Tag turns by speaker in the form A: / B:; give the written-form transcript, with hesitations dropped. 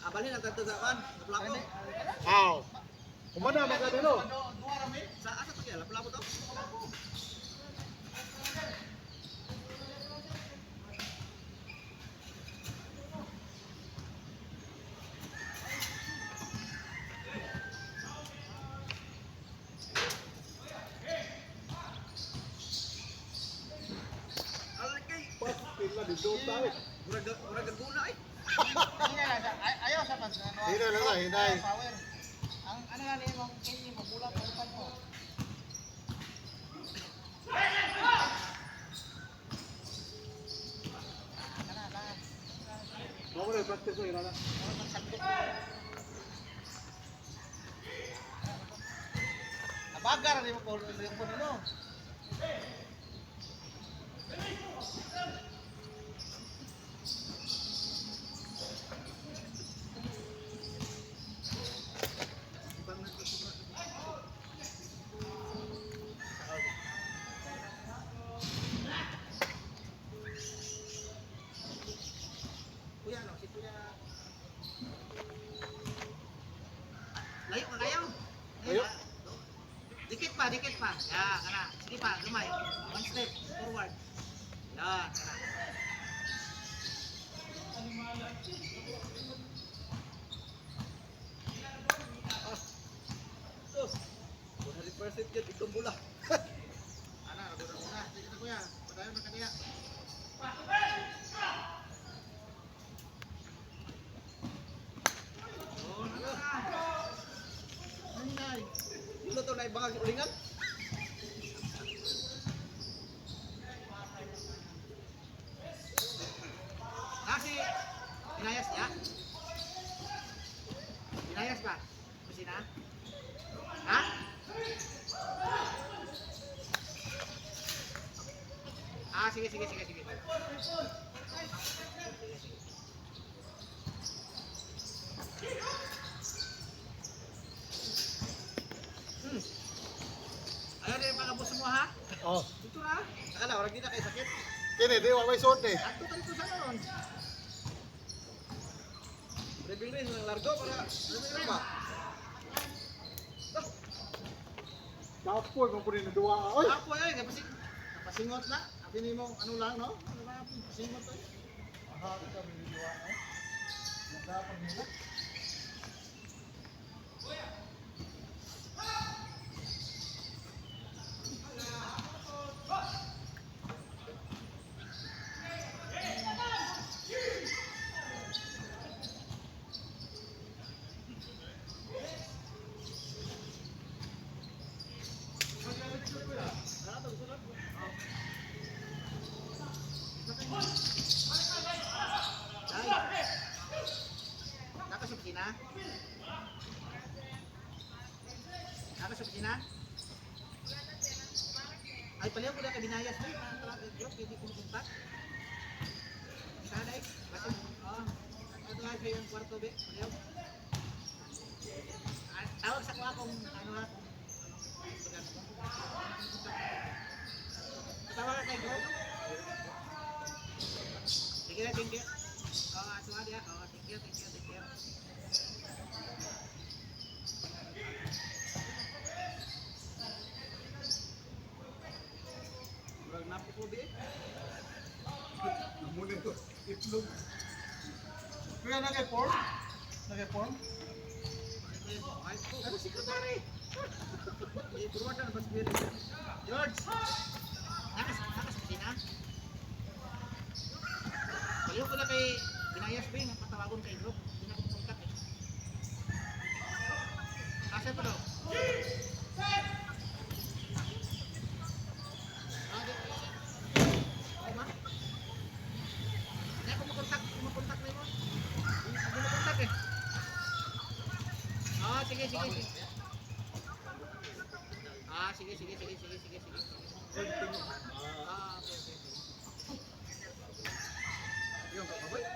A: Abalhin ang tagtugakan. Lapu-lapu.
B: Aw. Kumana magkano?
A: Sa asa to kaya? Lapu-lapu to? Alay kay.
B: Pila dito tayo.
A: Murag gaguna eh.
C: Ayaw sa pag ano.
B: Hinay lang na, hinay.
C: Power. Ang ano nga niya mong kini mo bulat upan mo. Kana lang.
B: Mo na practice mo ina na.
C: Nabagar rin mo po yung po nilo.
A: Kuya no, si Kuya. Layo ka kayo.
B: Layo?
A: Dikit pa, dikit pa. Ya, kana. Sige pa, lumay. One step forward. Yan, kana. Oh. 100% yan, itong bula.
C: Ana, dito na. Dito kuya. Padayon na kaniya.
A: Oh, nanay. Yung luto na ibang ulingan. Kasi, pinayas niya. Pinayas ba? Kusina? Ha? Ah, sige, sige, sige, sige. Hmm. Ayaw din yung pagkabos mo ha?
B: Oh.
A: Dito na. Akala, warag di na kayo sakit.
B: Kini di wa may suot ni.
A: Ato ka dito sa karon. Driving rin ng largo para driving rin ba?
B: Kapoy mo pud ni duwa. Oy.
A: Apo ay, napasingot na. Abi ni mo ano lang no? Ano ba pasingot ay?
B: Aha, ka ni duwa. Dapat nila.
A: Naka sa kusina? Naka sa kusina? Ay, paliw ko na kay binayas mo. Group, hindi ko makuntak. Sana eh. Kasi, ito nga kayo yung kwarto, be. Paliw. Tawag sa kwa kung ano ha. Tawag ka kay group. Sige na, thank you. Ato nga diya. Thank you, thank you, thank you. Murag napo ko, be.
B: Muna to. Itlog. Kuya nagay porn? Nagay porn?
A: Ay, ano sekretary? I-forward na ba si George? Nakas kusina? Paliw ko na kay binayas ba yung patawagon kay group? Hindi na kong kontak eh. Asa pa daw? Okay ma? Hindi ako makontak na mo. Hindi makontak eh. Sige, sige, sige. Sige, sige, sige, sige, sige, sige. Okay, okay. Yung, baboy.